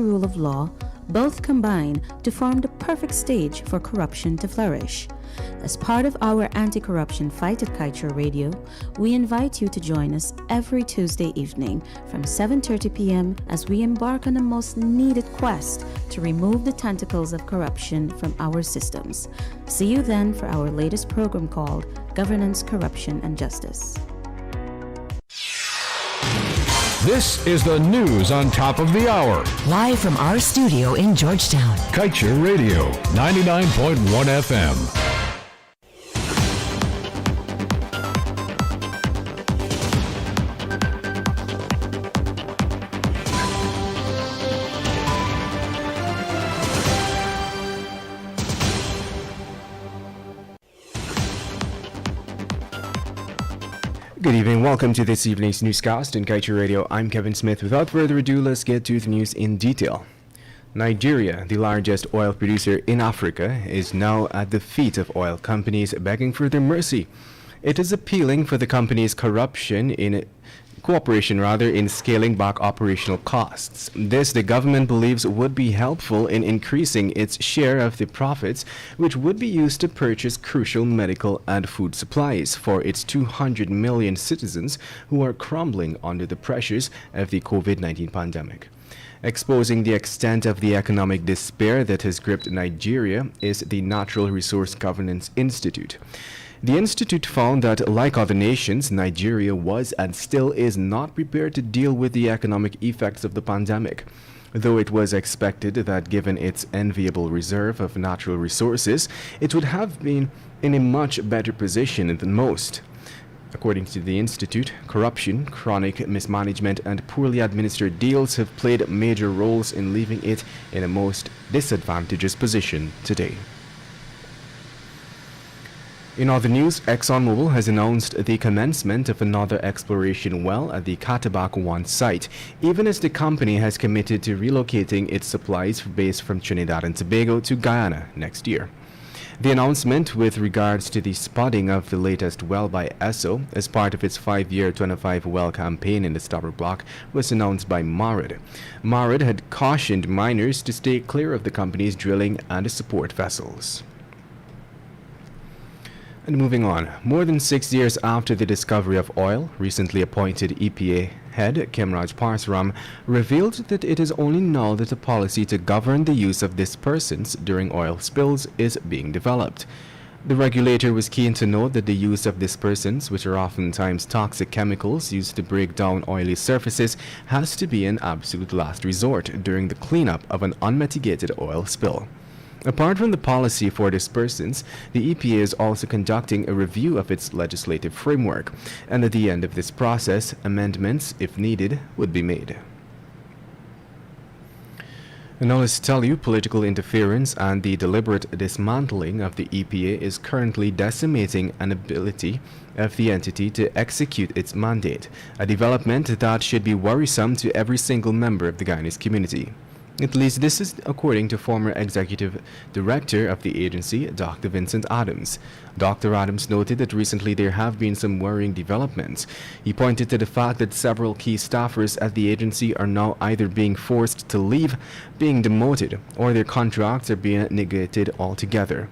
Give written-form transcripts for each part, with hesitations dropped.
rule of law both combine to form the perfect stage for corruption to flourish. As part of our anti-corruption fight at Kaieteur Radio, we invite you to join us every Tuesday evening from 7:30 p.m. as we embark on a most needed quest to remove the tentacles of corruption from our systems. See you then for our latest program called Governance, Corruption, and Justice. This is the news on top of the hour. Live from our studio in Georgetown. Kaieteur Radio, 99.1 FM. Good evening, welcome to this evening's newscast in Kaieteur Radio. I'm Kevin Smith. Without further ado, let's get to the news in detail. Nigeria, the largest oil producer in Africa, is now at the feet of oil companies begging for their mercy. It is appealing for the company's cooperation in scaling back operational costs. This, the government believes, would be helpful in increasing its share of the profits, which would be used to purchase crucial medical and food supplies for its 200 million citizens who are crumbling under the pressures of the COVID-19 pandemic. Exposing the extent of the economic despair that has gripped Nigeria is the Natural Resource Governance Institute. The institute found that, like other nations, Nigeria was and still is not prepared to deal with the economic effects of the pandemic. Though it was expected that, given its enviable reserve of natural resources, it would have been in a much better position than most. According to the institute, corruption, chronic mismanagement, and poorly administered deals have played major roles in leaving it in a most disadvantageous position today. In other news, ExxonMobil has announced the commencement of another exploration well at the Kaieteur 1 site, even as the company has committed to relocating its supplies base from Trinidad and Tobago to Guyana next year. The announcement with regards to the spudding of the latest well by Esso as part of its 5-year 25-well campaign in the Stabroek Block was announced by Marid. Marid had cautioned miners to stay clear of the company's drilling and support vessels. And moving on, more than 6 years after the discovery of oil, recently appointed EPA head Khemraj Parsaram revealed that it is only now that a policy to govern the use of dispersants during oil spills is being developed. The regulator was keen to note that the use of dispersants, which are oftentimes toxic chemicals used to break down oily surfaces, has to be an absolute last resort during the cleanup of an unmitigated oil spill. Apart from the policy for dispersants, the EPA is also conducting a review of its legislative framework, and at the end of this process, amendments, if needed, would be made. And now let's tell you, political interference and the deliberate dismantling of the EPA is currently decimating an ability of the entity to execute its mandate, a development that should be worrisome to every single member of the Guyanese community. At least this is according to former executive director of the agency, Dr. Vincent Adams. Dr. Adams noted that recently there have been some worrying developments. He pointed to the fact that several key staffers at the agency are now either being forced to leave, being demoted, or their contracts are being negated altogether.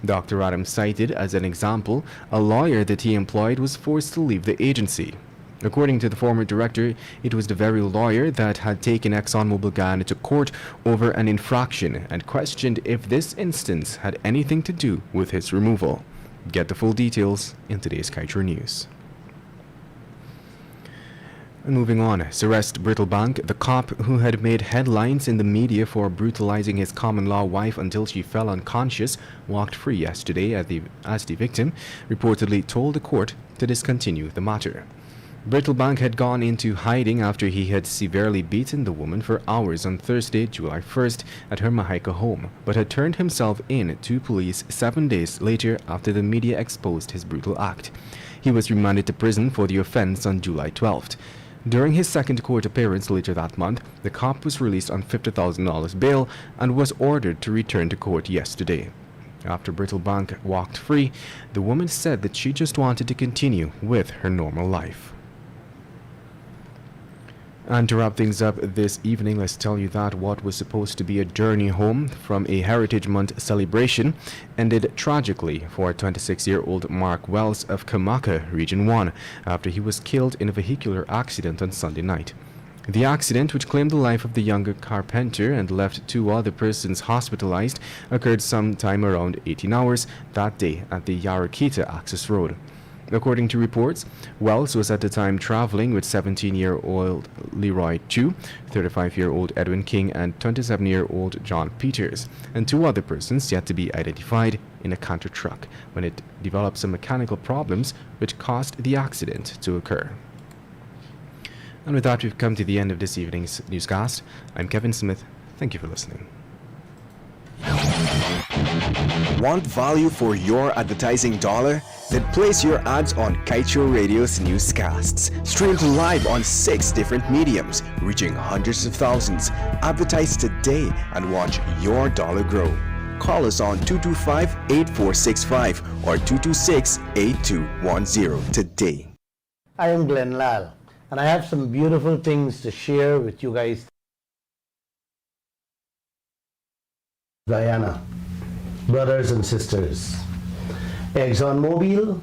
Dr. Adams cited as an example a lawyer that he employed was forced to leave the agency. According to the former director, it was the very lawyer that had taken ExxonMobil Guyana to court over an infraction and questioned if this instance had anything to do with his removal. Get the full details in today's Kaieteur News. And moving on, Celeste Brittlebank, the cop who had made headlines in the media for brutalizing his common-law wife until she fell unconscious, walked free yesterday as the victim reportedly told the court to discontinue the matter. Brittlebank had gone into hiding after he had severely beaten the woman for hours on Thursday, July 1st, at her Mahika home, but had turned himself in to police 7 days later after the media exposed his brutal act. He was remanded to prison for the offense on July 12th. During his second court appearance later that month, the cop was released on $50,000 bail and was ordered to return to court yesterday. After Brittlebank walked free, the woman said that she just wanted to continue with her normal life. And to wrap things up this evening, let's tell you that what was supposed to be a journey home from a Heritage Month celebration ended tragically for 26-year-old Mark Wells of Kamaka, Region 1, after he was killed in a vehicular accident on Sunday night. The accident, which claimed the life of the younger carpenter and left 2 other persons hospitalized, occurred sometime around 18 hours that day at the Yarakita access road. According to reports, Wells was at the time traveling with 17-year-old Leroy Chu, 35-year-old Edwin King, and 27-year-old John Peters, and 2 other persons yet to be identified in a Canter truck when it developed some mechanical problems which caused the accident to occur. And with that, we've come to the end of this evening's newscast. I'm Kevin Smith. Thank you for listening. Want value for your advertising dollar? Then place your ads on Kaieteur Radio's newscasts. Streamed live on 6 different mediums, reaching hundreds of thousands. Advertise today and watch your dollar grow. Call us on 225-8465 or 226-8210 today. I am Glenn Lal, and I have some beautiful things to share with you guys. Guyana, brothers and sisters, ExxonMobil